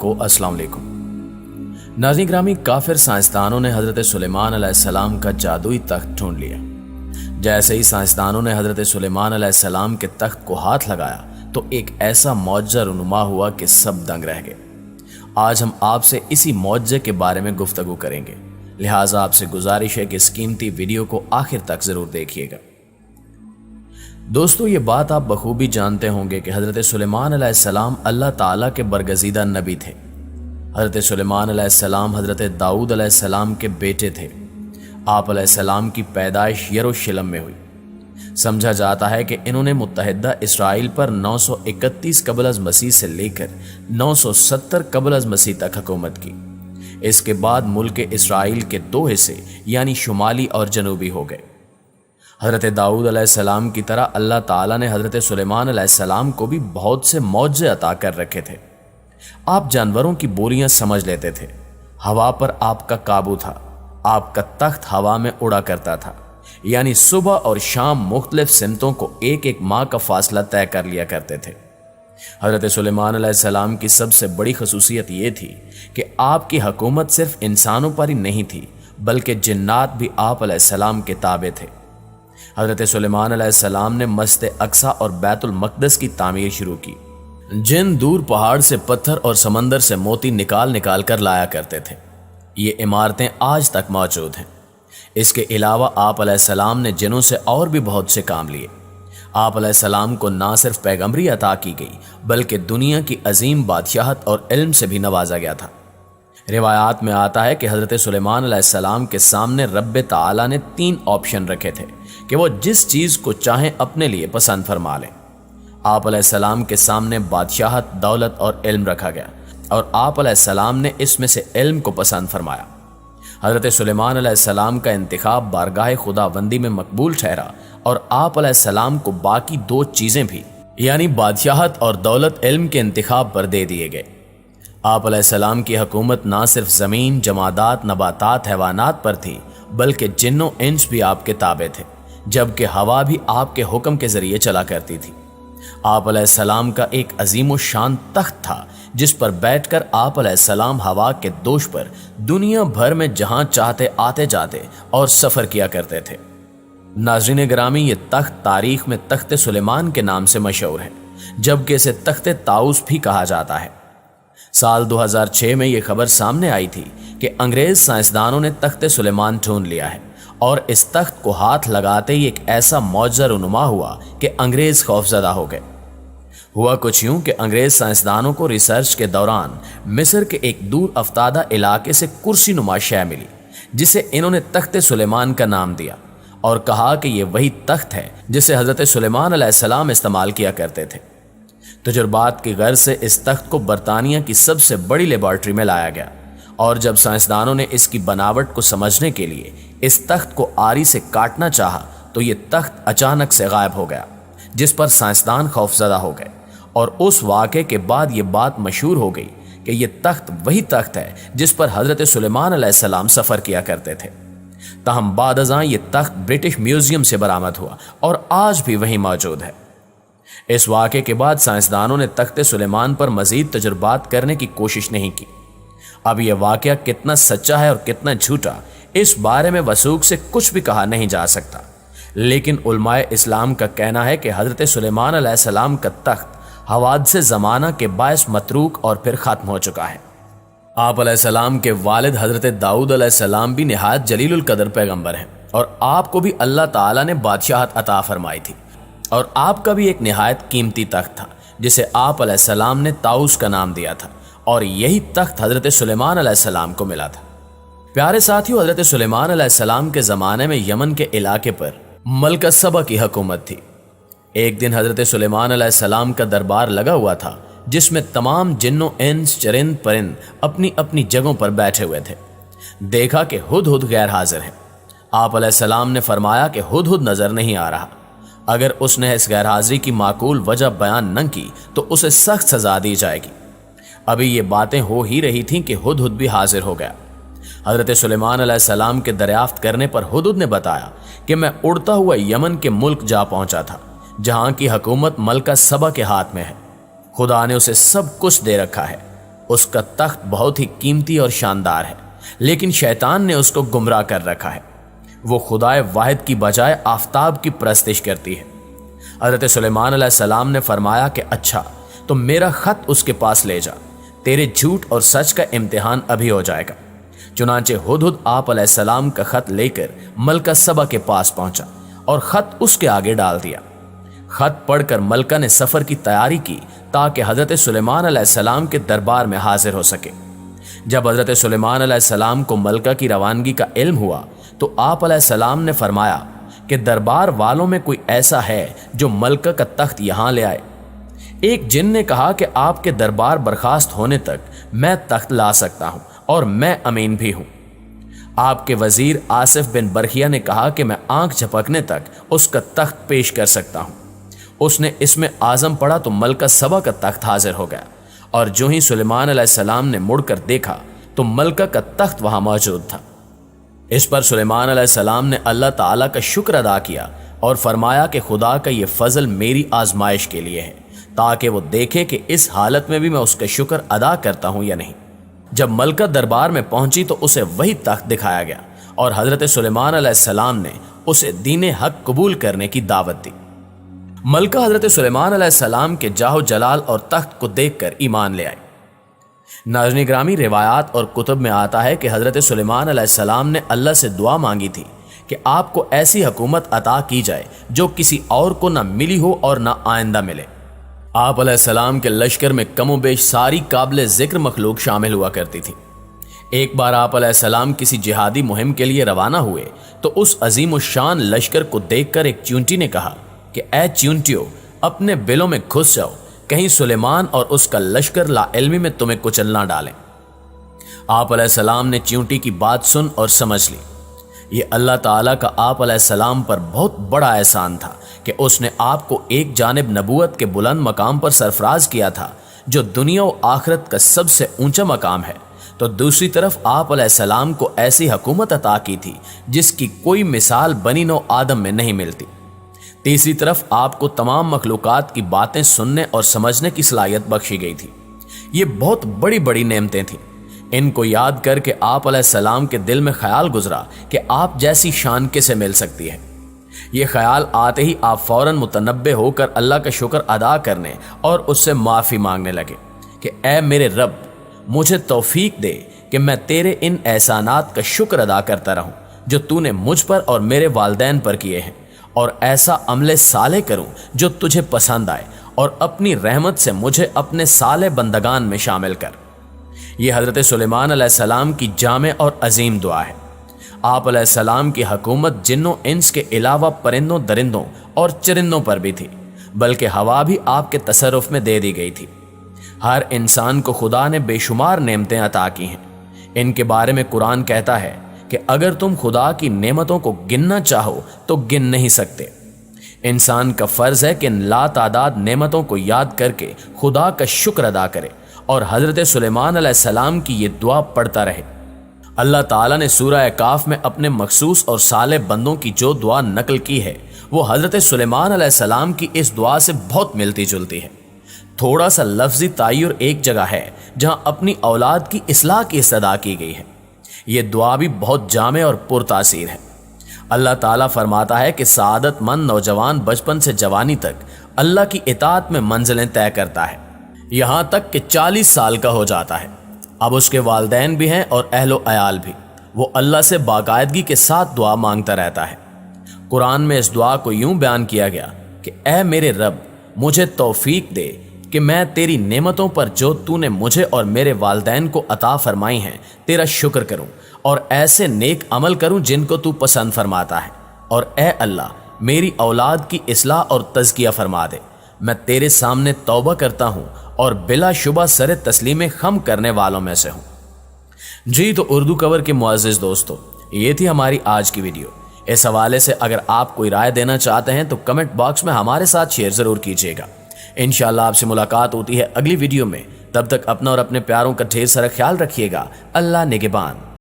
को अस्सलाम वालेकुम। नाज़रीन ग्रामी, काफिर साइंसदानों ने हजरत सुलेमान अलैहिस्सलाम का जादुई तख्त ढूंढ लिया। जैसे ही साइंसदानों ने हजरत सुलेमान अलैहिस्सलाम के तख्त को हाथ लगाया तो एक ऐसा मौजज़ा रुनुमा हुआ कि सब दंग रह गए। आज हम आपसे इसी मौजज़े के बारे में गुफ्तगू करेंगे, लिहाजा आपसे गुजारिश है कि इस कीमती वीडियो को आखिर तक जरूर देखिएगा। दोस्तों, ये बात आप बखूबी जानते होंगे कि हज़रत सुलेमान अलैहिस्सलाम अल्लाह ताला के बरगज़ीदा नबी थे। हज़रत सुलेमान अलैहिस्सलाम हज़रत दाऊद अलैहिस्सलाम के बेटे थे। आप अलैहिस्सलाम की पैदाइश यरूशलेम में हुई। समझा जाता है कि इन्होंने मुत्तहिदा इसराइल पर 931 कबल अज़ मसीह से लेकर 970 कबल अज़ मसीह तक हुकूमत की। इसके बाद मुल्क इसराइल के दो हिस्से यानी शुमाली और जनूबी हो गए। हज़रत दाऊद अलैहिस्सलाम की तरह अल्लाह ताला ने हज़रत सुलेमान अलैहिस्सलाम को भी बहुत से मौजज़े अता कर रखे थे। आप जानवरों की बोलियां समझ लेते थे, हवा पर आपका काबू था, आपका तख्त हवा में उड़ा करता था, यानी सुबह और शाम मुख्तलिफ सिमतों को एक एक माह का फासला तय कर लिया करते थे। हज़रत सुलेमान अलैहिस्सलाम की सबसे बड़ी खसूसियत ये थी कि आपकी हुकूमत सिर्फ इंसानों पर ही नहीं थी, बल्कि जिन्नात भी आप अलैहिस्सलाम के ताबे थे। हज़रत सुलेमान अलैहिस्सलाम ने मस्जिद अक्सा और बैतुल मक़दस की तामीर शुरू की। जिन दूर पहाड़ से पत्थर और समंदर से मोती निकाल निकाल कर लाया करते थे, ये इमारतें आज तक मौजूद हैं। इसके अलावा आप अलैहिस्सलाम ने जिनों से और भी बहुत से काम लिए। आप अलैहिस्सलाम को ना सिर्फ पैगम्बरी अता की गई, बल्कि दुनिया की अजीम बादशाहत और इल्म से भी नवाजा गया था। रिवायात में आता है कि हज़रत सुलेमान अलैहिस्सलाम के सामने रब्बे ताला ने 3 ऑप्शन रखे थे कि वो जिस चीज़ को चाहें अपने लिए पसंद फरमा लें। आप अलैहिस्सलाम के सामने बादशाहत, दौलत और इल्म रखा गया और आप अलैहिस्सलाम ने इसमें से इल्म को पसंद फरमाया। हज़रत सुलेमान अलैहिस्सलाम का इंतिखाब बारगाह खुदाबंदी में मकबूल ठहरा और आप अलैहिस्सलाम को बाकी 2 चीज़ें भी यानी बादशाहत और दौलत इल्म के इंतिखाब पर दे दिए गए। आप अलैहिस्सलाम की हुकूमत ना सिर्फ ज़मीन, जमादात, नबातात, हैवानात पर थी, बल्कि जिन्नो इंस भी आपके ताबे थे, जबकि हवा भी आपके हुक्म के ज़रिए चला करती थी। आप अलैहिस्सलाम का एक अजीम शान तख्त था जिस पर बैठकर आप अलैहिस्सलाम हवा के दोष पर दुनिया भर में जहां चाहते आते जाते और सफ़र किया करते थे। नाज़रीन ग्रामी, ये तख्त तारीख में तख्त सुलेमान के नाम से मशहूर है, जबकि इसे तख्त ताऊस भी कहा जाता है। साल 2006 में यह खबर सामने आई थी कि अंग्रेज साइंसदानों ने तख्त सुलेमान ढूंढ लिया है और इस तख्त को हाथ लगाते ही एक ऐसा मौजज़ा रुनुमा हुआ कि अंग्रेज खौफजदा हो गए। हुआ कुछ यूं कि अंग्रेज साइंसदानों को रिसर्च के दौरान मिस्र के एक दूर अफ्तादा इलाके से कुर्सी नुमा शय मिली, जिसे इन्होंने तख्त सुलेमान का नाम दिया और कहा कि यह वही तख्त है जिसे हज़रत सुलेमान अलैहिस्सलाम इस्तेमाल किया करते थे। तजुर्बात की गर्ज से इस तख्त को बरतानिया की सबसे बड़ी लेबॉर्ट्री में लाया गया और जब साइंसदानों ने इसकी बनावट को समझने के लिए इस तख्त को आरी से काटना चाहा तो ये तख्त अचानक से गायब हो गया, जिस पर साइंसदान खौफजदा हो गए और उस वाक़े के बाद ये बात मशहूर हो गई कि ये तख्त वही तख्त है जिस पर हज़रत सुलेमान अलैहिस्सलाम सफ़र किया करते थे। ताहम बाद अज़ां ये तख्त ब्रिटिश म्यूज़ियम से बरामद हुआ और आज भी वहीं मौजूद है। इस वाक़े के बाद साइंसदानों ने तख्त सुलेमान पर मज़ीद तजुर्बात करने की कोशिश नहीं की। अब यह वाक़या कितना सच्चा है और कितना झूठा, इस बारे में वसूख से कुछ भी कहा नहीं जा सकता, लेकिन उलमाए इस्लाम का कहना है कि हज़रत सुलेमान अलैहिस्सलाम का तख्त हवादसे ज़माना के बायस मतरूक और फिर ख़त्म हो चुका है। आप अलैहिस्सलाम के वालिद हज़रत दाऊद अलैहिस्सलाम भी निहायत जलीलुल कदर पैगम्बर हैं और आपको भी अल्लाह ताला ने बादशाहत अता फरमाई थी और आपका भी एक निहायत कीमती तख्त था जिसे आप अलैहिस्सलाम ने ताऊस का नाम दिया था और यही तख्त हज़रत सुलेमान अलैहिस्सलाम को मिला था। प्यारे साथियों, हज़रत सुलेमान अलैहिस्सलाम के ज़माने में यमन के इलाके पर मलका सबा की हुकूमत थी। एक दिन हज़रत सुलेमान अलैहिस्सलाम का दरबार लगा हुआ था जिसमें तमाम जिन्नो, इंस, चरिंद परिंद अपनी अपनी जगहों पर बैठे हुए थे। देखा कि हुदहुद गैर हाजिर है। आप अलैहिस्सलाम ने फरमाया कि हुदहुद नज़र नहीं आ रहा। अगर उसने इस गैर हाजिरी की माकूल वजह बयान न की तो उसे सख्त सजा दी जाएगी। अभी ये बातें हो ही रही थीं कि हुदहुद भी हाजिर हो गया। हज़रत सुलेमान अलैहिस्सलाम के दरियाफ्त करने पर हुदहुद ने बताया कि मैं उड़ता हुआ यमन के मुल्क जा पहुंचा था, जहां की हुकूमत मलका सबा के हाथ में है। खुदा ने उसे सब कुछ दे रखा है। اس کا تخت بہت ہی قیمتی اور شاندار ہے، لیکن شیطان نے اس کو گمراہ کر رکھا ہے۔ وہ خدائے واحد کی بجائے آفتاب کی پرستش کرتی ہے۔ حضرت سلیمان علیہ السلام نے فرمایا کہ اچھا تو میرا خط اس کے پاس لے جا، تیرے جھوٹ اور سچ کا امتحان ابھی ہو جائے گا۔ چنانچہ ہدہد آپ علیہ السلام کا خط لے کر ملکہ سبا کے پاس پہنچا اور خط اس کے آگے ڈال دیا۔ خط پڑھ کر ملکہ نے سفر کی تیاری کی تاکہ حضرت سلیمان علیہ السلام کے دربار میں حاضر ہو سکے۔ جب حضرت سلیمان علیہ السلام کو ملکہ کی روانگی کا علم ہوا تو آپ علیہ السلام نے فرمایا کہ دربار والوں میں کوئی ایسا ہے جو ملکہ کا تخت یہاں لے آئے۔ ایک جن نے کہا کہ آپ کے دربار برخاست ہونے تک میں تخت لا سکتا ہوں اور میں امین بھی ہوں۔ آپ کے وزیر آصف بن برخیہ نے کہا کہ میں آنکھ جھپکنے تک اس کا تخت پیش کر سکتا ہوں۔ اس نے اس میں اعظم پڑھا تو ملکہ سبا کا تخت حاضر ہو گیا، اور جو ہی سلیمان علیہ السلام نے مڑ کر دیکھا تو ملکہ کا تخت وہاں موجود تھا۔ اس پر سلیمان علیہ السلام نے اللہ تعالیٰ کا شکر ادا کیا اور فرمایا کہ خدا کا یہ فضل میری آزمائش کے لیے ہے، تاکہ وہ دیکھے کہ اس حالت میں بھی میں اس کا شکر ادا کرتا ہوں یا نہیں۔ جب ملکہ دربار میں پہنچی تو اسے وہی تخت دکھایا گیا اور حضرت سلیمان علیہ السلام نے اسے دین حق قبول کرنے کی دعوت دی۔ ملکہ حضرت سلیمان علیہ السلام کے جاہ و جلال اور تخت کو دیکھ کر ایمان لے آئی۔ ناظرین گرامی، روایات اور کتب میں آتا ہے کہ حضرت سلیمان علیہ السلام نے اللہ سے دعا مانگی تھی کہ آپ کو ایسی حکومت عطا کی جائے جو کسی اور کو نہ ملی ہو اور نہ آئندہ ملے۔ آپ علیہ السلام کے لشکر میں کم و بیش ساری قابل ذکر مخلوق شامل ہوا کرتی تھی۔ ایک بار آپ علیہ السلام کسی جہادی مہم کے لیے روانہ ہوئے تو اس عظیم الشان لشکر کو دیکھ کر ایک چیونٹی نے کہا کہ اے چیونٹیو، اپنے بلوں میں گھس جاؤ، کہیں سلیمان اور اس کا لشکر لا علمی میں تمہیں کچل نہ ڈالیں۔ آپ علیہ السلام نے چیونٹی کی بات سن اور سمجھ لی۔ یہ اللہ تعالیٰ کا آپ علیہ السلام پر بہت بڑا احسان تھا کہ اس نے آپ کو ایک جانب نبوت کے بلند مقام پر سرفراز کیا تھا جو دنیا و آخرت کا سب سے اونچا مقام ہے، تو دوسری طرف آپ علیہ السلام کو ایسی حکومت عطا کی تھی جس کی کوئی مثال بنی نوع آدم میں نہیں ملتی۔ تیسری طرف آپ کو تمام مخلوقات کی باتیں سننے اور سمجھنے کی صلاحیت بخشی گئی تھی۔ یہ بہت بڑی بڑی نعمتیں تھیں۔ ان کو یاد کر کے آپ علیہ السلام کے دل میں خیال گزرا کہ آپ جیسی شان کسے مل سکتی ہے۔ یہ خیال آتے ہی آپ فوراً متنبہ ہو کر اللہ کا شکر ادا کرنے اور اس سے معافی مانگنے لگے کہ اے میرے رب، مجھے توفیق دے کہ میں تیرے ان احسانات کا شکر ادا کرتا رہوں جو تو نے مجھ پر اور میرے والدین پر کیے ہیں، اور ایسا عمل صالح کروں جو تجھے پسند آئے، اور اپنی رحمت سے مجھے اپنے صالح بندگان میں شامل کر۔ یہ حضرت سلیمان علیہ السلام کی جامع اور عظیم دعا ہے۔ آپ علیہ السلام کی حکومت جنوں انس کے علاوہ پرندوں، درندوں اور چرندوں پر بھی تھی، بلکہ ہوا بھی آپ کے تصرف میں دے دی گئی تھی۔ ہر انسان کو خدا نے بے شمار نعمتیں عطا کی ہیں۔ ان کے بارے میں قرآن کہتا ہے کہ اگر تم خدا کی نعمتوں کو گننا چاہو تو گن نہیں سکتے۔ انسان کا فرض ہے کہ ان لا تعداد نعمتوں کو یاد کر کے خدا کا شکر ادا کرے اور حضرت سلیمان علیہ السلام کی یہ دعا پڑھتا رہے۔ اللہ تعالیٰ نے سورہ کاف میں اپنے مخصوص اور صالح بندوں کی جو دعا نقل کی ہے وہ حضرت سلیمان علیہ السلام کی اس دعا سے بہت ملتی جلتی ہے۔ تھوڑا سا لفظی تعیر ایک جگہ ہے جہاں اپنی اولاد کی اصلاح کی استدعا کی گئی ہے۔ یہ دعا بھی بہت جامع اور پرتاثیر ہے۔ اللہ تعالیٰ فرماتا ہے کہ سعادت مند نوجوان بچپن سے جوانی تک اللہ کی اطاعت میں منزلیں طے کرتا ہے، یہاں تک کہ 40 سال کا ہو جاتا ہے۔ اب اس کے والدین بھی ہیں اور اہل و عیال بھی۔ وہ اللہ سے باقاعدگی کے ساتھ دعا مانگتا رہتا ہے۔ قرآن میں اس دعا کو یوں بیان کیا گیا کہ اے میرے رب، مجھے توفیق دے کہ میں تیری نعمتوں پر جو تو نے مجھے اور میرے والدین کو عطا فرمائی ہیں تیرا شکر کروں، اور ایسے نیک عمل کروں جن کو تو پسند فرماتا ہے، اور اے اللہ میری اولاد کی اصلاح اور تزکیہ فرما دے۔ میں تیرے سامنے توبہ کرتا ہوں اور بلا شبہ سر تسلیم خم کرنے والوں میں سے ہوں۔ جی تو اردو کور کے معزز دوستو، یہ تھی ہماری آج کی ویڈیو۔ اس حوالے سے اگر آپ کوئی رائے دینا چاہتے ہیں تو کمنٹ باکس میں ہمارے ساتھ شیئر ضرور کیجیے گا۔ انشاءاللہ آپ سے ملاقات ہوتی ہے اگلی ویڈیو میں۔ تب تک اپنا اور اپنے پیاروں کا ڈھیر سارا خیال رکھیے گا۔ اللہ نگہبان۔